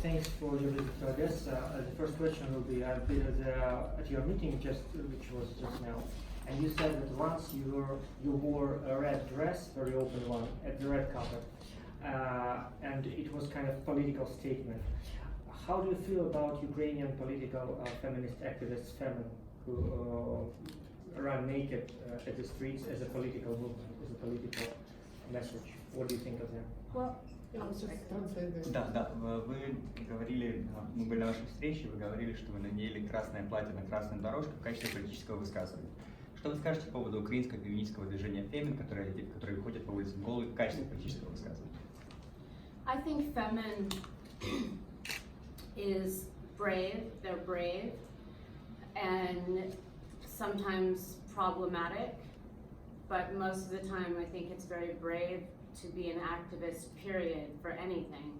thanks for your visit to Odessa. The first question will be, I've been at your meeting which was just now, and you said that once you wore a red dress, very open one, at the red carpet, and it was kind of political statement. How do you feel about Ukrainian political feminist activists, Femin, who run naked at the streets as a political movement, as a political message? What do you think of them? Well, Да, вы говорили, мы были на вашей встрече, вы говорили, что вы надели красное платье на красную дорожку в качестве политического высказывания. Что вы скажете по поводу украинского феминистского движения Фемин, которые выходят по улицам голые в качестве политического высказывания? I think Femin is brave, they're brave, and sometimes problematic, but most of the time I think it's very brave to be an activist, period, for anything.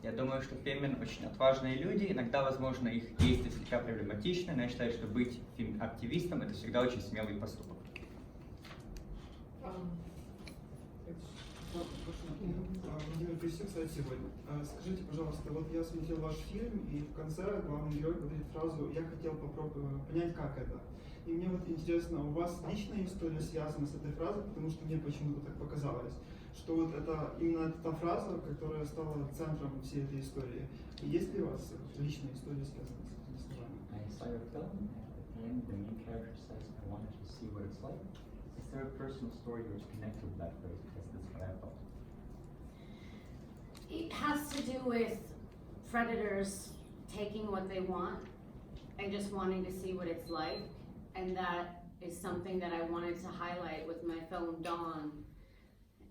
Я думаю, что Фемин очень отважные люди, иногда, возможно, их действия слегка проблематичны, но я считаю, что быть активистом — это всегда очень смелый поступок. Владимир Пресс сегодня. Скажите, пожалуйста, вот я смотрел ваш фильм, и в конце главный герой говорит фразу «Я хотел попробовать понять, как это». И мне вот интересно, у вас личная история связана с этой фразой, потому что мне почему-то так показалось, что вот это именно та фраза, которая стала центром всей этой истории. И есть ли у вас личная история, связанная с этими словами? I saw your film, and at the end, the main character says, I wanted to see what it's like. Is there a personal story which connected with that phrase? Because that's what I felt. It has to do with predators taking what they want and just wanting to see what it's like. And that is something that I wanted to highlight with my film Dawn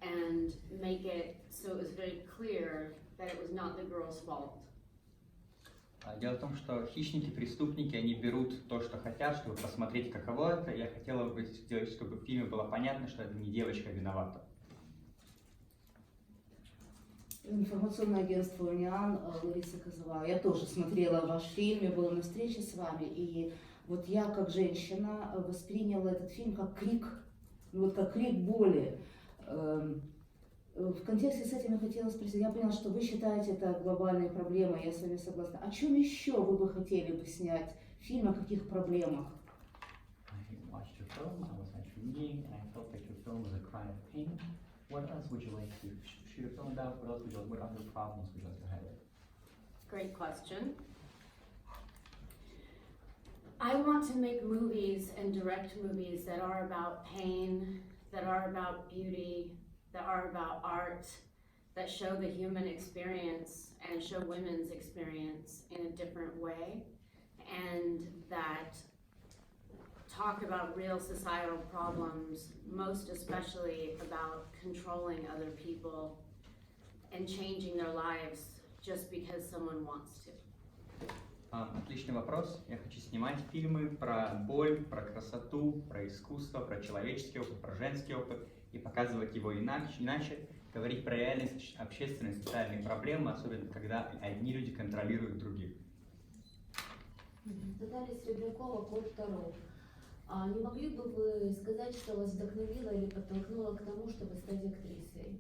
and make it so it was very clear that it was not the girl's fault. Дело в том, что хищники-преступники, они берут то, что хотят, чтобы посмотреть, каково это. Я хотела бы сделать, чтобы в фильме было понятно, что это не девочка виновата. Информационное агентство «Униан», Лариса Козлова. Я тоже смотрела ваш фильм, я была на встрече с вами, и вот я, как женщина, восприняла этот фильм как крик, вот как крик боли. В контексте с этим я хотела спросить, я поняла, что вы считаете это глобальной проблемой, я с вами согласна. О чем еще вы бы хотели бы снять фильм, о каких проблемах? I watched your film, I was at your meeting, and I felt like your film was a cry of pain. What else would you like to shoot a film about? What other problems would you like to highlight? Great question. I want to make movies and direct movies that are about pain, that are about beauty, that are about art, that show the human experience and show women's experience in a different way, and that talk about real societal problems, most especially about controlling other people and changing their lives just because someone wants to. Отличный вопрос. Я хочу снимать фильмы про боль, про красоту, про искусство, про человеческий опыт, про женский опыт и показывать его иначе, говорить про реальные общественные и социальные проблемы, особенно когда одни люди контролируют других. Наталья Серебрякова, код второй. Не могли бы вы сказать, что вас вдохновило или подтолкнуло к тому, чтобы стать актрисой?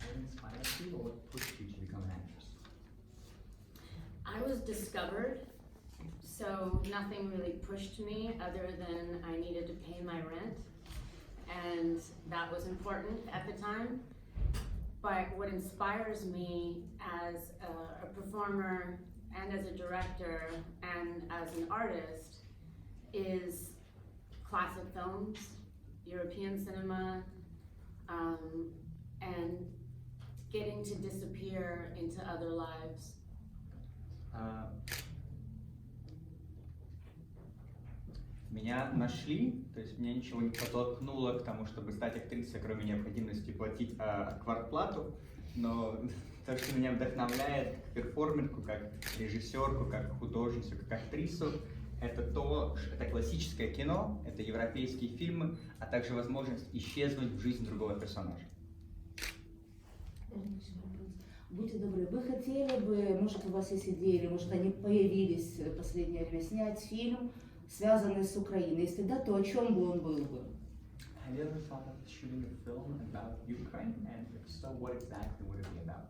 What inspired you or what pushed you to become an actress? I was discovered, so nothing really pushed me other than I needed to pay my rent, and that was important at the time. But what inspires me as a performer and as a director and as an artist is classic films, European cinema, and getting to disappear into other lives. Меня нашли, то есть меня ничего не подтолкнуло к тому, чтобы стать актрисой, кроме необходимости платить квартплату, но то, что меня вдохновляет как перформерку, как режиссерку, как художницу, как актрису, это классическое кино, это европейские фильмы, а также возможность исчезнуть в жизнь другого персонажа. Будьте добры, вы хотели бы, может, у вас есть идеи, или может, они появились в последнее время, снять фильм, связанный с Украиной? Если да, то о чем бы он был бы? Have you ever thought of shooting a film about Ukraine? And if so, what exactly would it be about?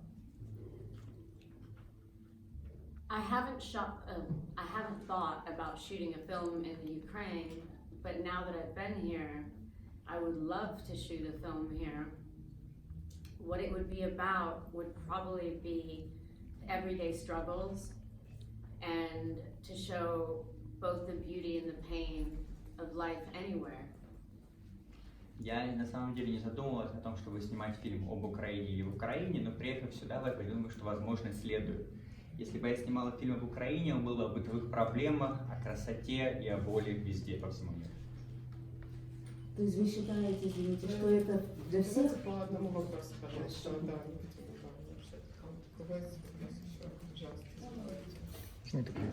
I haven't thought about shooting a film in the Ukraine, but now that I've been here, I would love to shoot a film here. What it would be about would probably be everyday struggles and to show both the beauty and the pain of life anywhere. Я на самом деле не задумывалась о том, чтобы снимать фильм об Украине или в Украине, но приехав сюда, я подумала, что возможно следует. Если бы я снимала фильм об Украине, он был бы о бытовых проблемах, о красоте и о боли везде, по всему миру. То есть вы считаете, извините, что это для всех? Давайте по одному вопросу, пожалуйста. Да, не хотим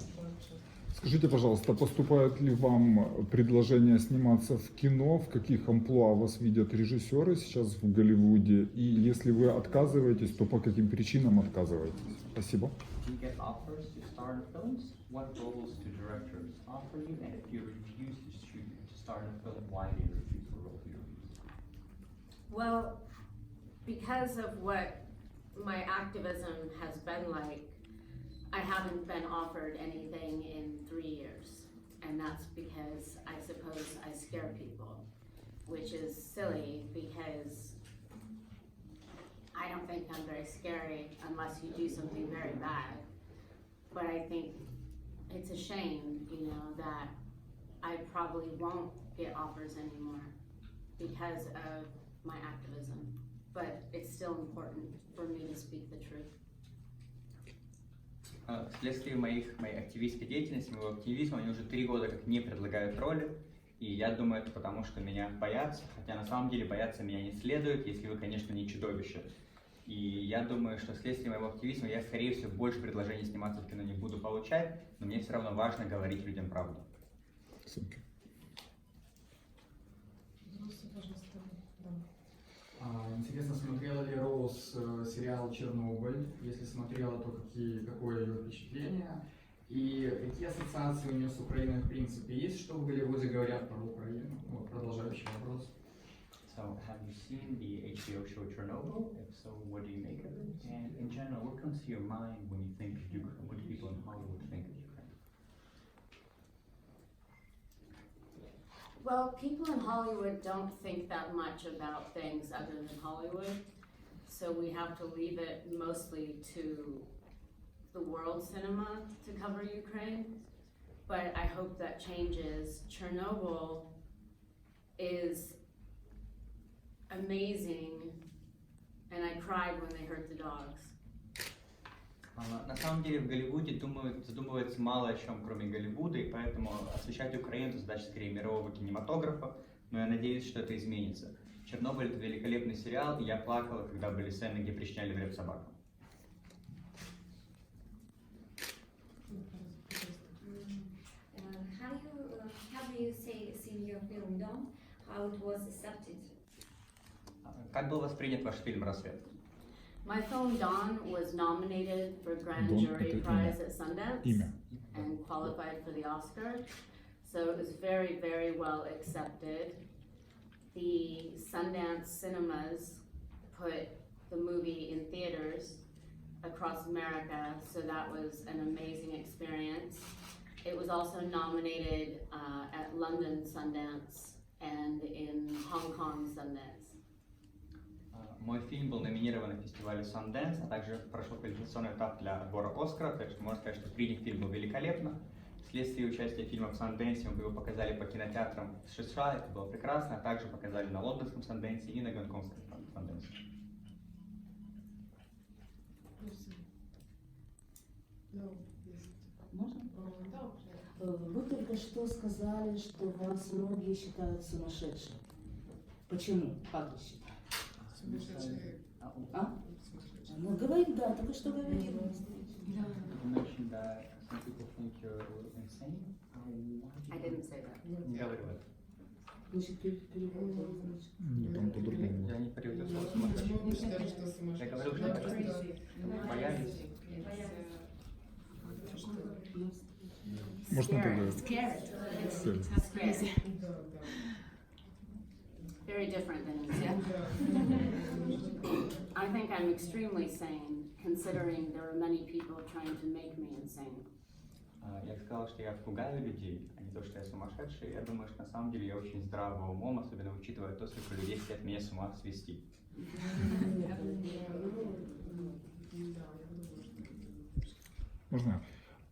Скажите, пожалуйста, поступают ли вам предложения сниматься в кино, в каких амплуа вас видят режиссеры сейчас в Голливуде, и если вы отказываетесь, то по каким причинам отказываетесь? Спасибо. Do you get offers to star in films? What roles do directors offer you? And if you refuse to star in a film, why do you refuse? What role do you refuse? Well, because of what my activism has been like, I haven't been offered anything in 3 years. And that's because I suppose I scare people, which is silly because I don't think I'm very scary unless you do something very bad. But I think it's a shame, you know, that I probably won't get offers anymore because of my activism. But it's still important for me to speak the truth. Вследствие моей активистской деятельности, моего активизма, они уже 3 года как не предлагают роли, и я думаю, это потому, что меня боятся, хотя на самом деле бояться меня не следует, если вы, конечно, не чудовище. И я думаю, что вследствие моего активизма я, скорее всего, больше предложений сниматься в кино не буду получать, но мне все равно важно говорить людям правду. Интересно, смотрела ли Роуз сериал «Чернобыль»? Если смотрела, то какое ее впечатление? И какие ассоциации у нее с Украиной в принципе есть? Что в Голливуде говорят про Украину? Вот, продолжающий вопрос. So, have you seen the HBO show Chernobyl? If so, what do you make of it? And in general, what comes to your mind when you think of Ukraine? What do people in Hollywood think of Ukraine? Well, people in Hollywood don't think that much about things other than Hollywood, so we have to leave it mostly to the world cinema to cover Ukraine, but I hope that changes. Chernobyl is amazing, and I cried when they hurt the dogs. На самом деле в Голливуде задумывается мало о чем, кроме Голливуда, и поэтому освещать Украину — это задача скорее мирового кинематографа, но я надеюсь, что это изменится. «Чернобыль» — это великолепный сериал, и я плакала, когда были сцены, где причиняли вред собакам. Have you seen your film DOOM? How it was accepted? Как был воспринят ваш фильм «Рассвет»? My film Dawn was nominated for Grand Dawn, Jury это Prize at Sundance Имя. and qualified for the Oscar. So it was very, very well accepted. The Sundance cinemas put the movie in theaters across America, so that was an amazing experience. It was also nominated at London Sundance and in Hong Kong Sundance. Мой фильм был номинирован на фестивале Sundance, а также прошел квалификационный этап для отбора Оскара, так что можно сказать, что принят фильм был великолепно. Вследствие участия фильма в Sundance мы его показали по кинотеатрам в США, это было прекрасно, а также показали на лондонском Sundance и на гонконгском Sundance. Можно? Вы только что сказали, что вас многие считают сумасшедшим. Почему? Как вы считаете? А? Ну, говорит, да, только что говорила. You mentioned that some people think you're a little insane. I didn't say that. Не говорю это. Значит, перевод. Там по-другому. Я не переводил слово «сумасшедший». Я говорил, что это боялись. Можно тогда? Scared. Very different than insane. I think I'm extremely sane, considering there are many people trying to make me insane. Я сказал, что я пугаю людей, а не то, что я сумасшедший. Я думаю, что на самом деле я очень здравого умом, особенно учитывая то, сколько людей хотят меня с ума свести. Можно?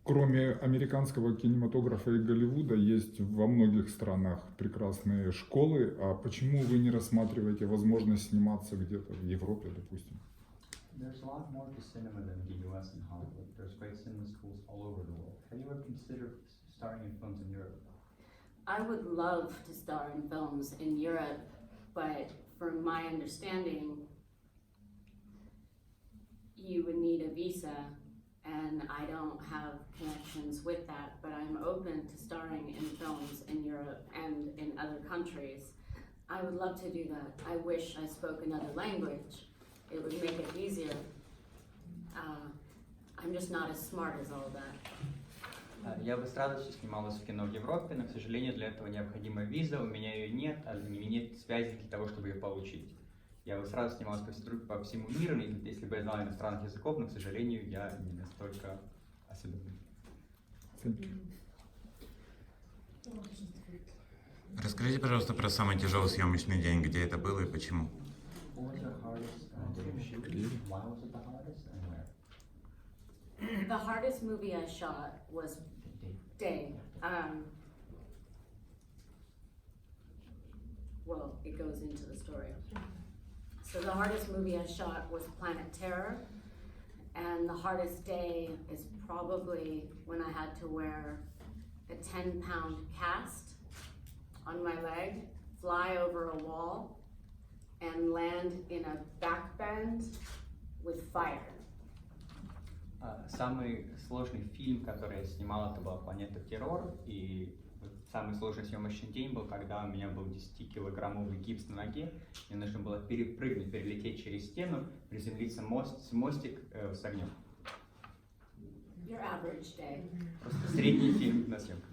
Кроме американского кинематографа и Голливуда, есть во многих странах прекрасные школы. А почему вы не рассматриваете возможность сниматься где-то в Европе, допустим? There's a lot more to cinema than the US and Hollywood. There's great cinema schools all over the world. Have you ever considered starring in films in Europe? I would love to star in films in Europe, but from my understanding, you would need a visa, and I don't have connections with that, but I'm open to starring in films in Europe and in other countries. I would love to do that. I wish I spoke another language. It would make it easier. I'm just not as smart as all that. Я бы с радостью снималась в кино в Европе, но, к сожалению, для этого необходима виза, у меня ее нет, а у меня нет связи для того, чтобы ее получить. Я бы сразу снималась по всему миру, если бы я знала иностранных языков, но, к сожалению, я не настолько особенный. Расскажите, пожалуйста, про самый тяжелый съемочный день, где это было и почему. What was the hardest day of shooting? Why was it the hardest and where? The hardest movie I shot was Day. Well, it goes into the story. So the hardest movie I shot was Planet Terror, and the hardest day is probably when I had to wear a 10-pound cast on my leg, fly over a wall, and land in a backbend with fire. Самый сложный фильм, который я снимал, это была «Планета Террор», и самый сложный съемочный день был, когда у меня был 10-килограммовый гипс на ноге, мне нужно было перепрыгнуть, перелететь через стену, приземлиться в мостик с огнем. Your average day. Просто средний фильм на съемках.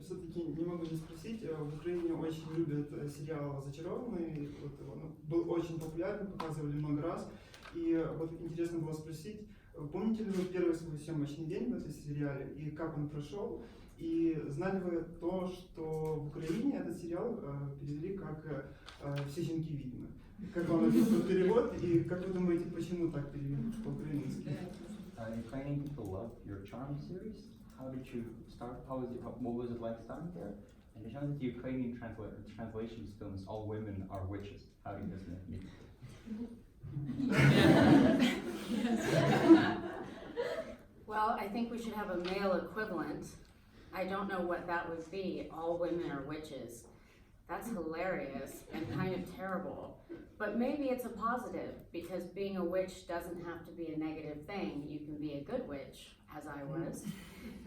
Все-таки не могу не спросить, в Украине очень любят сериал «Зачарованные», вот, он был очень популярен, показывали много раз, и вот интересно было спросить, помните ли вы первый свой съемочный день в этом сериале, и как он прошел, и знали вы то, что в Украине этот сериал перевели как «Все щенки ведьмы». Как вам написан перевод, и как вы думаете, почему так перевели по-украински? Ukrainian people love your Charm series. How did you start? What was it like starting there? And it shows that the Ukrainian translation film is All Women Are Witches. How does that mean? Well, I think we should have a male equivalent. I don't know what that would be. All women are witches. That's hilarious and kind of terrible. But maybe it's a positive, because being a witch doesn't have to be a negative thing. You can be a good witch, as I was.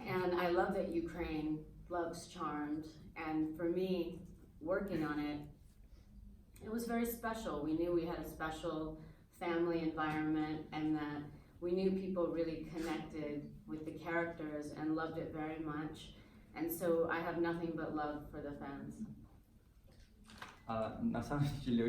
And I love that Ukraine loves Charmed. And for me, working on it, it was very special. We knew we had a special family environment, and that we knew people really connected with the characters and loved it very much. And so I have nothing but love for the fans. На самом деле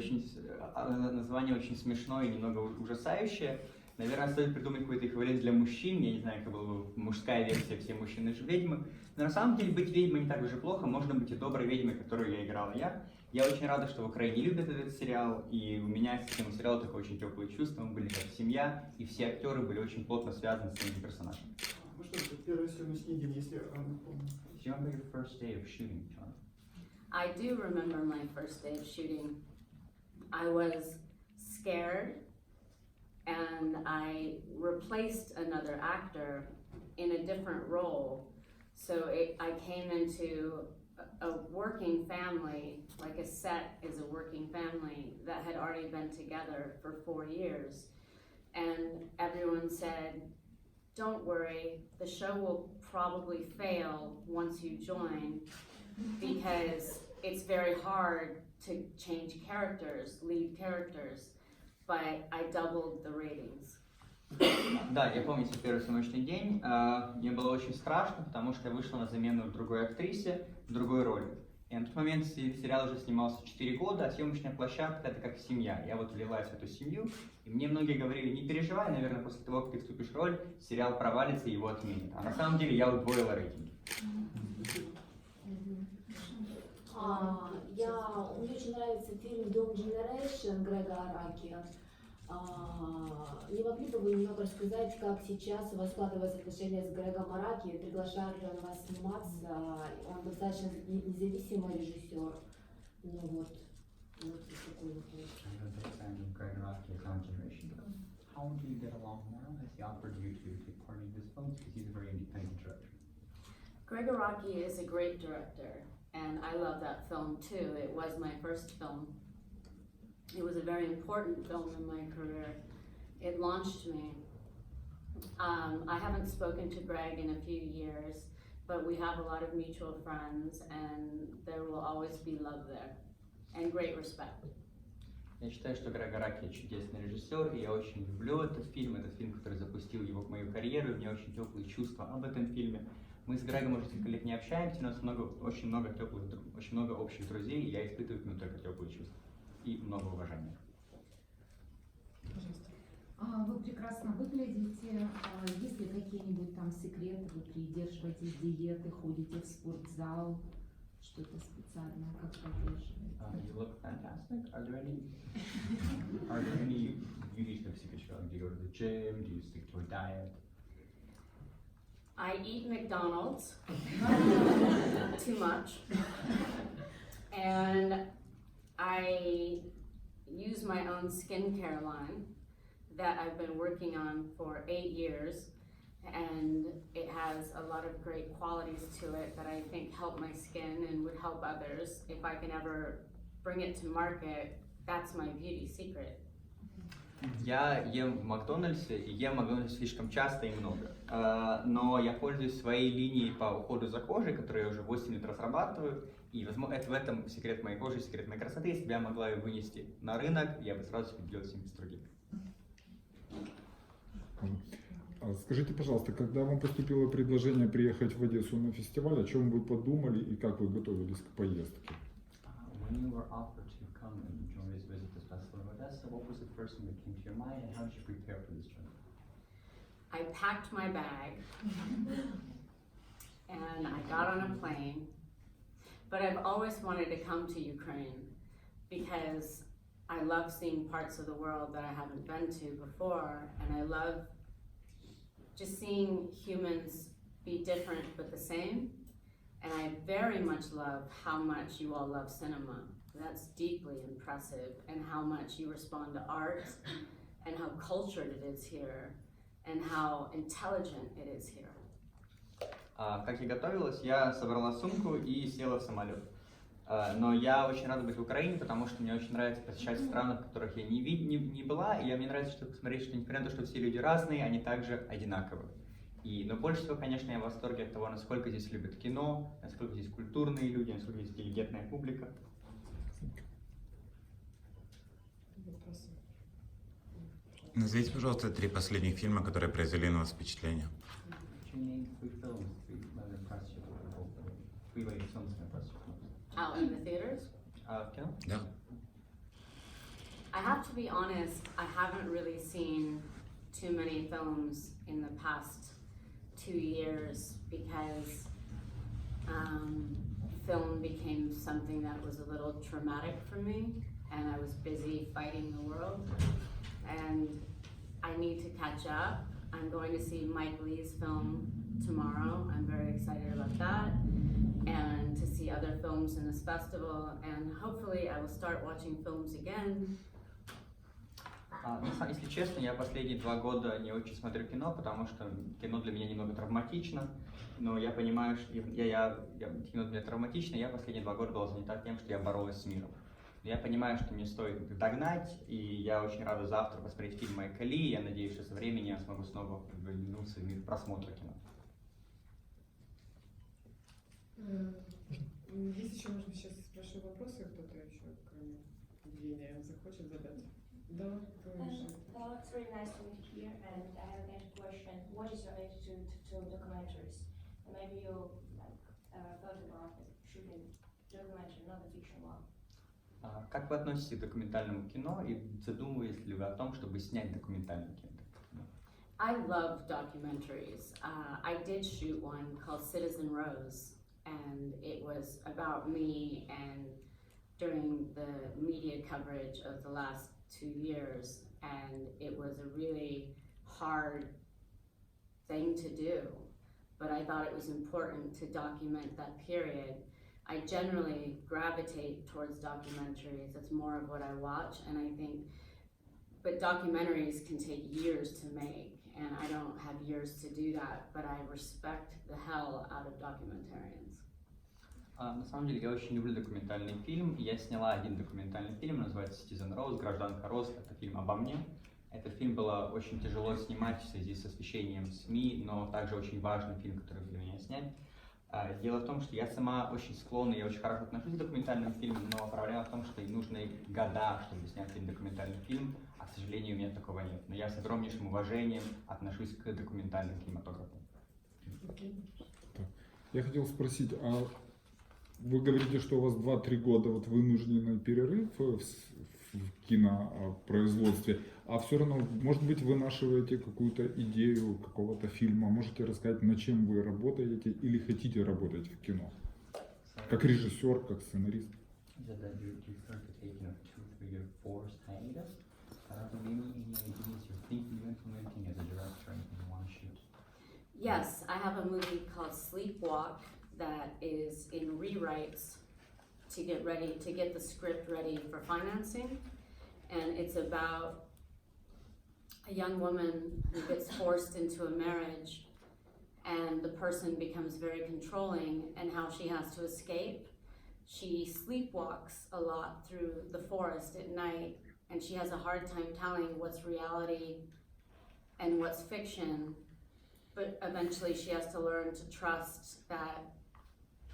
название очень смешное и немного ужасающее. Наверное, стоит придумать какой-то эквивалент для мужчин. Я не знаю, как была бы мужская версия «Все мужчины же ведьмы». Но на самом деле быть ведьмой не так уж и плохо. Можно быть и доброй ведьмой, которую я играла я. Я очень рада, что в Украине любят этот сериал. И у меня с этим сериалом такое очень теплое чувство. Мы были как семья, и все актеры были очень плотно связаны с этим персонажем. Ну что, первый съемочный день, если помните. Do you remember your first day of shooting, Charm? I do remember my first day of shooting. I was scared, and I replaced another actor in a different role. So I came into a working family, like a set is a working family that had already been together for 4 years. And everyone said, don't worry, the show will probably fail once you join, because it's very hard to change characters, lead characters, but I doubled the ratings. Да, я помню свой первый съемочный день. Мне было очень страшно, потому что я вышла на замену другой актрисе в другой роли. И на тот момент сериал уже снимался 4 года, а съемочная площадка это как семья. Я вот влилась в эту семью, и мне многие говорили, не переживай, наверное, после того, как ты вступишь в роль, сериал провалится и его отменят. А на самом деле я удвоила рейтинги. Мне очень нравится фильм «Дом Generation» Грега Араки. Не могли бы вы немного рассказать, как сейчас у вас складываются отношения с Грегом Араки? Приглашает ли он вас сниматься? Он достаточно независимый режиссер. Ну вот такой вопрос. How do you get along now? Has he offered you to take part in his films? Because he's a very independent director. Greg Araki is a great director, and I love that film too. It was my first film. It was a very important film in my career. It launched me. I haven't spoken to Greg in a few years, but we have a lot of mutual friends, and there will always be love there, and great respect. Я считаю, что Грег Араки чудесный режиссер, и я очень люблю этот фильм, который запустил его в мою карьеру, и у меня очень теплые чувства об этом фильме. Мы с Грегом уже несколько лет не общаемся, но у нас очень много общих друзей, и я испытываю к нему только теплые чувства и много уважения. Пожалуйста. Вы прекрасно выглядите. Есть ли какие-нибудь там секреты? Вы придерживаетесь диеты, ходите в спортзал? Что-то специальное, как поддерживаете? You look fantastic. Are there any beauty tips you could share? Do you go to the gym? Do you stick to a diet? I eat McDonald's too much, and I use my own skincare line that I've been working on for 8 years, and it has a lot of great qualities to it that I think help my skin and would help others. If I can ever bring it to market, that's my beauty secret. Я ем в Макдональдсе, и ем в Макдональдсе слишком часто и много. Но я пользуюсь своей линией по уходу за кожей, которую я уже 8 лет разрабатываю. И возможно, это в этом секрет моей кожи, секрет моей красоты. Если бы я могла ее вынести на рынок, я бы сразу поделился им с другими. Скажите, пожалуйста, когда вам поступило предложение приехать в Одессу на фестиваль, о чем вы подумали и как вы готовились к поездке? When you were offered to come and join us visit this festival in Odessa, what was the first thing that came to your mind, and how did you prepare for this trip? I packed my bag and I got on a plane, but I've always wanted to come to Ukraine because I love seeing parts of the world that I haven't been to before, and I love just seeing humans be different but the same. And I very much love how much you all love cinema. That's deeply impressive, and how much you respond to art, and how cultured it is here, and how intelligent it is here. Как я готовилась, я собрала сумку и села в самолет. Но я очень рада быть в Украине, потому что мне очень нравится посещать страны, в которых я не была, и мне нравится посмотреть, что несмотря на то, что все люди разные, они также одинаковы. Но больше всего, конечно, я в восторге от того, насколько здесь любят кино, насколько здесь культурные люди, насколько здесь интеллигентная публика. Назовите, пожалуйста, 3 последних фильма, которые произвели на вас впечатление. Out in the theaters? Кино? Да. I have to be honest, I haven't really seen too many films in the past 2 years because film became something that was a little traumatic for me, and I was busy fighting the world, and I need to catch up. I'm going to see Mike Lee's film tomorrow. I'm very excited about that, and to see other films in this festival, and hopefully I will start watching films again. Если честно, я последние 2 года не очень смотрю кино, потому что кино для меня немного травматично. Но я понимаю, что кино для меня травматично, я последние 2 года была занята тем, что я боролась с миром. Я понимаю, что мне стоит их догнать, и я очень рада завтра посмотреть фильм Майка Ли. Я надеюсь, что со временем я смогу снова вернуться в мир просмотра кино. Есть еще, можно сейчас спрошу вопросы, кто-то еще, кроме Евгения, захочет задать? Да, It's really nice to meet you here, and I have a question. What is your attitude to documentaries? And maybe you thought about shooting documentary, not the fiction one. Как вы относитесь к документальному кино и задумываетесь ли вы о том, чтобы снять документальное кино? I love documentaries. I did shoot one called Citizen Rose, and it was about me and during the media coverage of the last 2 years, and it was a really hard thing to do, but I thought it was important to document that period. I generally gravitate towards documentaries. It's more of what I watch, and I think, but documentaries can take years to make, and I don't have years to do that, but I respect the hell out of documentarians. На самом деле я очень люблю документальный фильм. Я сняла один документальный фильм, называется Citizen Rose, Гражданка Роз. Это фильм обо мне. Этот фильм было очень тяжело снимать в связи с освещением СМИ, но также очень важный фильм, который для меня снять. Дело в том, что я сама очень склонна, я очень хорошо отношусь к документальным фильмам, но проблема в том, что им нужны года, чтобы снять один документальный фильм, а, к сожалению, у меня такого нет. Но я с огромнейшим уважением отношусь к документальным кинематографу. Я хотел спросить, а вы говорите, что у вас 2-3 года вот вынужденный перерыв в кинопроизводстве, а все равно, может быть, вынашиваете какую-то идею какого-то фильма, можете рассказать, над чем вы работаете или хотите работать в кино? Как режиссер, как сценарист? Yes, I have a movie called Sleepwalk that is in rewrites to get ready, to get the script ready for financing. And it's about a young woman who gets forced into a marriage, and the person becomes very controlling, and how she has to escape. She sleepwalks a lot through the forest at night, and she has a hard time telling what's reality and what's fiction. But eventually she has to learn to trust that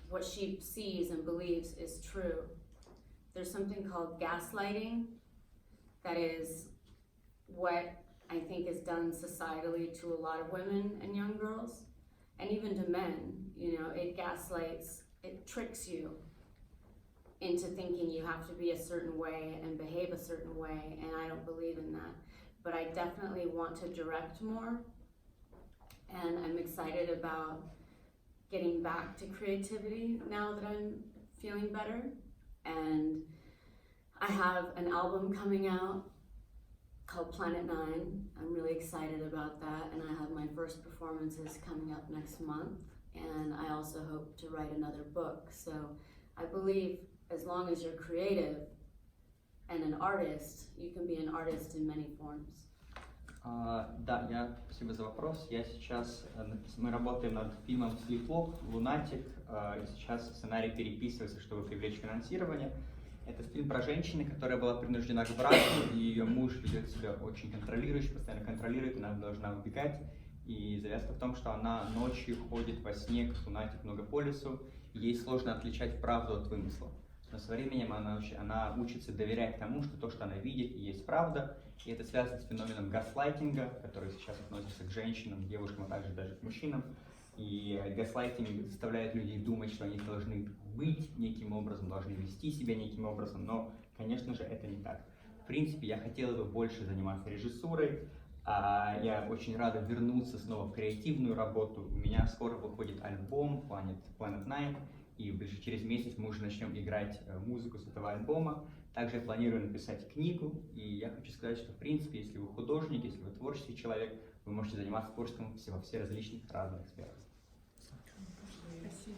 what she sees and believes is true. There's something called gaslighting that is what I think is done societally to a lot of women and young girls, and even to men. You know, it gaslights, it tricks you into thinking you have to be a certain way and behave a certain way, and I don't believe in that. But I definitely want to direct more, and I'm excited about getting back to creativity now that I'm feeling better. And I have an album coming out called Planet 9. I'm really excited about that, and I have my first performances coming up next month, and I also hope to write another book. So I believe as long as you're creative and an artist, you can be an artist in many forms. Да, спасибо за вопрос. Мы работаем над фильмом «Sleepwalk», «Лунатик», и сейчас сценарий переписывается, чтобы привлечь финансирование. Это фильм про женщину, которая была принуждена к браку, и ее муж ведет себя очень контролирующе, постоянно контролирует, она должна убегать. И завязка в том, что она ночью ходит во сне, как лунатик, много по лесу, и ей сложно отличать правду от вымысла. Но со временем она учится доверять тому, что то, что она видит, и есть правда. И это связано с феноменом газлайтинга, который сейчас относится к женщинам, девушкам, а также даже к мужчинам. И газлайтинг заставляет людей думать, что они должны быть неким образом, должны вести себя неким образом, но, конечно же, это не так. В принципе, я хотела бы больше заниматься режиссурой, я очень рада вернуться снова в креативную работу. У меня скоро выходит альбом Planet 9, и через месяц мы уже начнем играть музыку с этого альбома. Также я планирую написать книгу, и я хочу сказать, что в принципе, если вы художник, если вы творческий человек, вы можете заниматься творчеством во все различных разных сферах. Спасибо.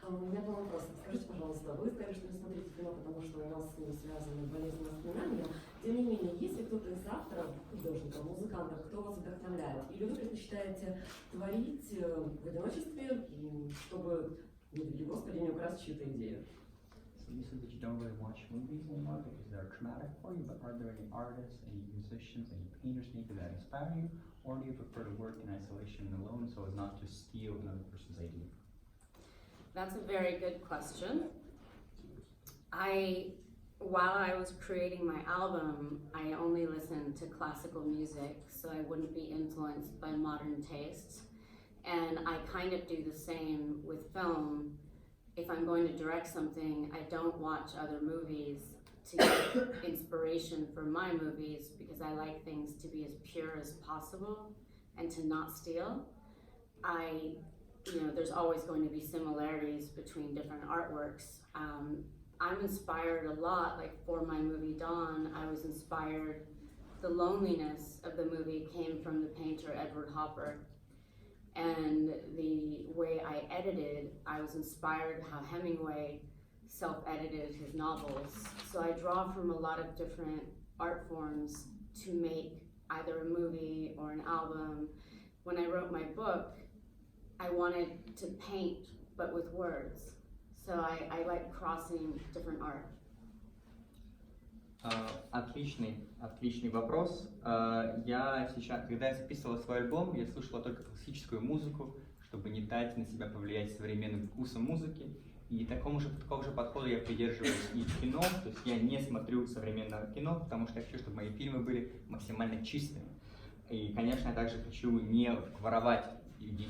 У меня два вопроса. Скажите, пожалуйста, вы сказали, что не смотрите кино, потому что у вас с ним связаны болезненные воспоминания. Тем не менее, есть ли кто-то из авторов, художников, музыкантов, кто вас вдохновляет? Или вы предпочитаете творить в одиночестве, чтобы, не приведи Господи, не украсть чью-то идею? So you said that you don't really watch movies anymore because they're traumatic for you, but are there any artists, any musicians, any painters maybe that inspire you? Or do you prefer to work in isolation and alone so as not to steal another person's idea? That's a very good question. While I was creating my album, I only listened to classical music, so I wouldn't be influenced by modern tastes. And I kind of do the same with film. If I'm going to direct something, I don't watch other movies to get inspiration for my movies, because I like things to be as pure as possible and to not steal. There's always going to be similarities between different artworks. I'm inspired a lot, like for my movie Dawn, I was inspired, the loneliness of the movie came from the painter Edward Hopper. And the way I edited, I was inspired how Hemingway self-edited his novels. So I draw from a lot of different art forms to make either a movie or an album. When I wrote my book, I wanted to paint, but with words. So I like crossing different art. Отличный вопрос. Я сейчас, когда я записывала свой альбом, я слушала только классическую музыку, чтобы не дать на себя повлиять современным вкусом музыки. И такого же подхода я придерживаюсь и в кино, то есть я не смотрю современного кино, потому что я хочу, чтобы мои фильмы были максимально чистыми. И, конечно, я также хочу не воровать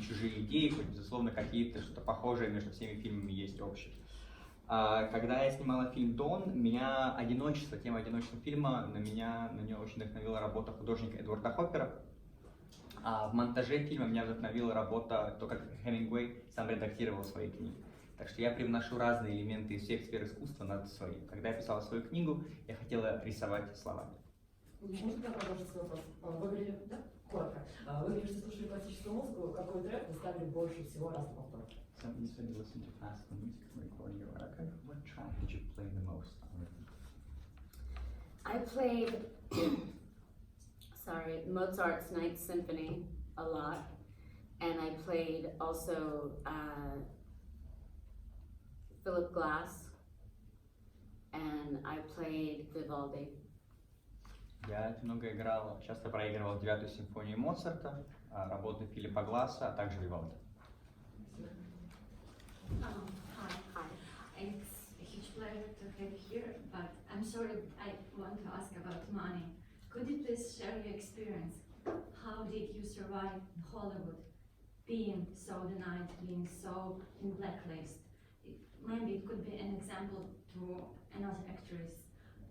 чужие идеи, хоть, безусловно, какие-то что-то похожее между всеми фильмами есть общее. Когда я снимала фильм «Дон», тема одиночества фильма на нее очень вдохновила работа художника Эдварда Хоппера. А в монтаже фильма меня вдохновила работа, то, как Хемингуэй сам редактировал свои книги. Так что я привношу разные элементы из всех сфер искусства над своим. Когда я писала свою книгу, я хотела рисовать словами. Можно я продолжу свой вопрос? Вы говорили, да? Коротко. Вы говорили, что слушали классическую музыку. Какой трек вы ставили больше всего раз на повтор? So you said you listened to classical music when recording your record. What track did you play the most on repeat? I played, Mozart's Ninth Symphony a lot, and I played also Philip Glass, and I played Vivaldi. Я часто проигрывал 9-ю симфонию Моцарта, работы Филиппа Гласса, а также Вивалди. Hi. It's a huge pleasure to have you here, but I'm sorry, I want to ask about money. Could you please share your experience? How did you survive in Hollywood, being so denied, being so in blacklist? Maybe it could be an example to another actress,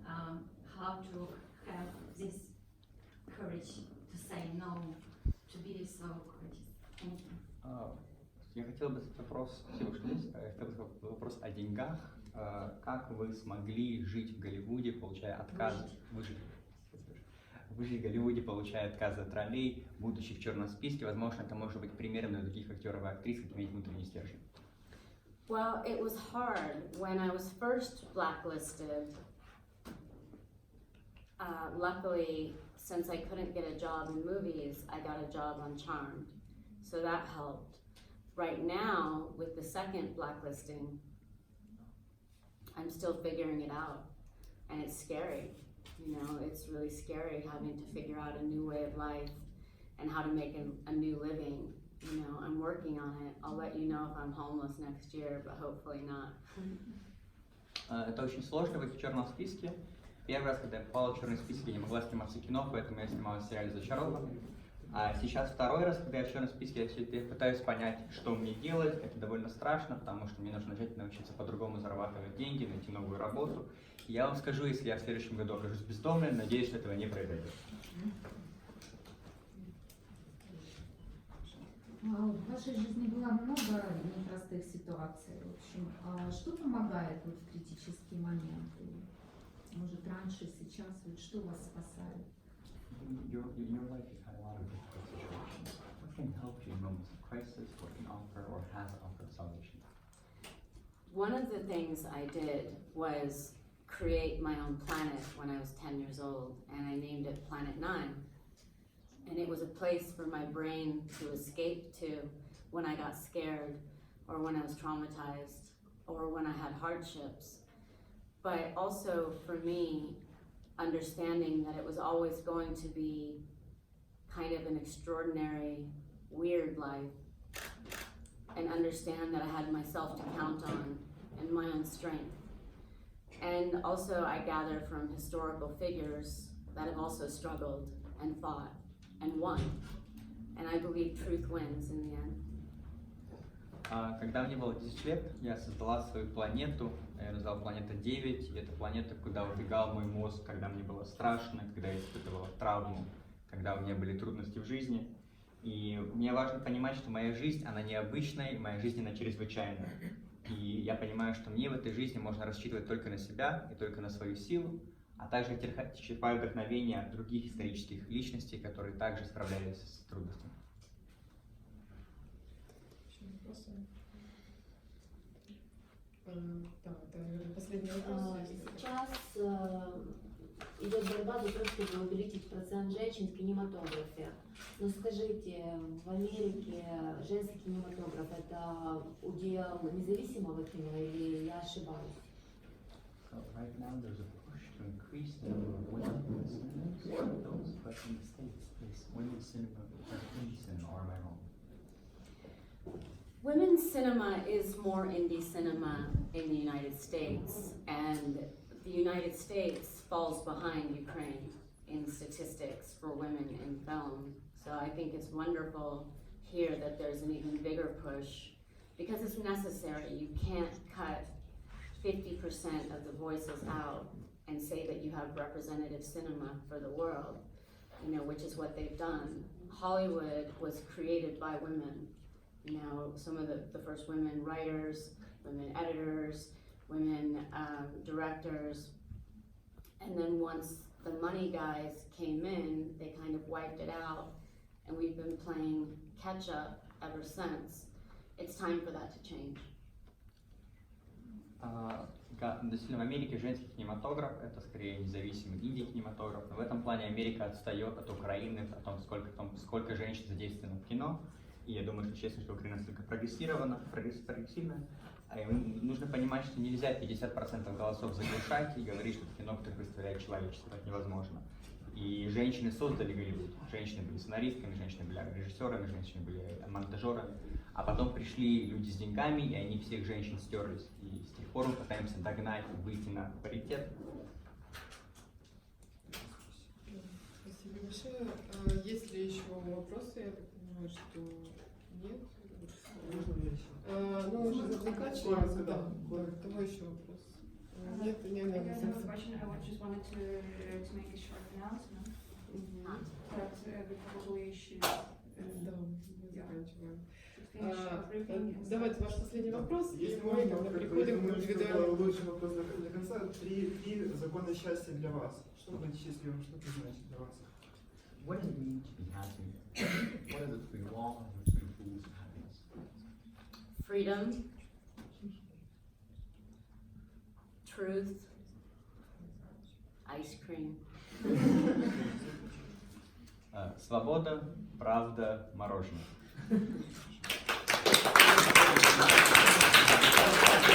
how to have this courage to say no, to be so courageous. Thank you. Я хотел бы задать вопрос, вопрос о деньгах. Как вы смогли жить в Голливуде, получая отказы? Выжить в Голливуде, получая отказы от ролей, будучи в черном списке. Возможно, это может быть примером для других актеров и актрис, как иметь внутренний стержень. Well, it was hard when I was first blacklisted. Luckily, since I couldn't get a job in movies, I got a job on Charmed, so that helped. Right now, with the second blacklisting, I'm still figuring it out, and it's scary. It's really scary having to figure out a new way of life and how to make a new living. I'm working on it. I'll let you know if I'm homeless next year, but hopefully not. Это очень сложно быть в черном списке. Первый раз, когда я попала в черный список, я не могла сниматься в кино, поэтому я снималась в сериале «Зачарованные». А сейчас второй раз, когда я в черном списке, я пытаюсь понять, что мне делать. Это довольно страшно, потому что мне нужно начать научиться по-другому зарабатывать деньги, найти новую работу. И я вам скажу, если я в следующем году окажусь бездомным, надеюсь, что этого не произойдет. В вашей жизни было много непростых ситуаций. В общем, что помогает в критические моменты? Может, раньше, сейчас, что вас спасает? Your life has had a lot of difficult situations. What can help you in moments of crisis? What can offer or has offered salvation? One of the things I did was create my own planet when I was 10 years old, and I named it Planet 9. And it was a place for my brain to escape to when I got scared, or when I was traumatized, or when I had hardships. But also for me, understanding that it was always going to be kind of an extraordinary, weird life, and understand that I had myself to count on and my own strength. And also I gather from historical figures that have also struggled and fought and won. And I believe truth wins in the end. Когда мне было 10 лет, я создала свою планету, я назвала планета 9, и это планета, куда убегал мой мозг, когда мне было страшно, когда я испытывала травму, когда у меня были трудности в жизни. И мне важно понимать, что моя жизнь, она необычная, и моя жизнь, она чрезвычайная. И я понимаю, что мне в этой жизни можно рассчитывать только на себя и только на свою силу, а также черпаю вдохновение от других исторических личностей, которые также справлялись с трудностями. Да, это, наверное, последний вопрос. Сейчас идет борьба за то, чтобы увеличить процент женщин в кинематографе. Но скажите, в Америке женский кинематограф – это удел независимого кино или я ошибаюсь? So right now there's a push to increase the number of women in cinemas, but in the States, is women's cinema indie cinema, or am I wrong? Women's cinema is more indie cinema in the United States, and the United States falls behind Ukraine in statistics for women in film. So I think it's wonderful here that there's an even bigger push, because it's necessary. You can't cut 50% of the voices out and say that you have representative cinema for the world, you know, which is what they've done. Hollywood was created by women. You know, some of the first women writers, women editors, women directors. And then once the money guys came in, they kind of wiped it out, and we've been playing catch up ever since. It's time for that to change. Действительно, в Америке женский кинематограф — это скорее независимый инди-кинематограф, но в этом плане Америка отстает от Украины о том, сколько женщин задействовано в кино. И я думаю, что честно, что Украина настолько прогрессивная. Нужно понимать, что нельзя 50% голосов заглушать и говорить, что это кино, которое представляет человечество. Это невозможно. И женщины создали Голливуд. Женщины были сценаристками, женщины были режиссерами, женщины были монтажерами. А потом пришли люди с деньгами, и они всех женщин стерлись. И с тех пор мы пытаемся догнать, выйти на паритет. Спасибо большое. Есть ли еще вопросы? Я так понимаю, что нет. Ну, уже заканчиваем. Да, давай еще вопрос. Нет, не надо. I just wanted to make a short announcement. That we probably should. Да, мы заканчиваем. Давайте ваш последний вопрос, и Если мы можно, тогда переходим к это индивидуальному. лучший вопрос для конца. Три закона счастья для вас. Что быть счастливым, что это значит для вас? What does it mean to be happy? What are the three laws and the three rules of happiness? Freedom, truth, ice cream. Свобода, правда, мороженое.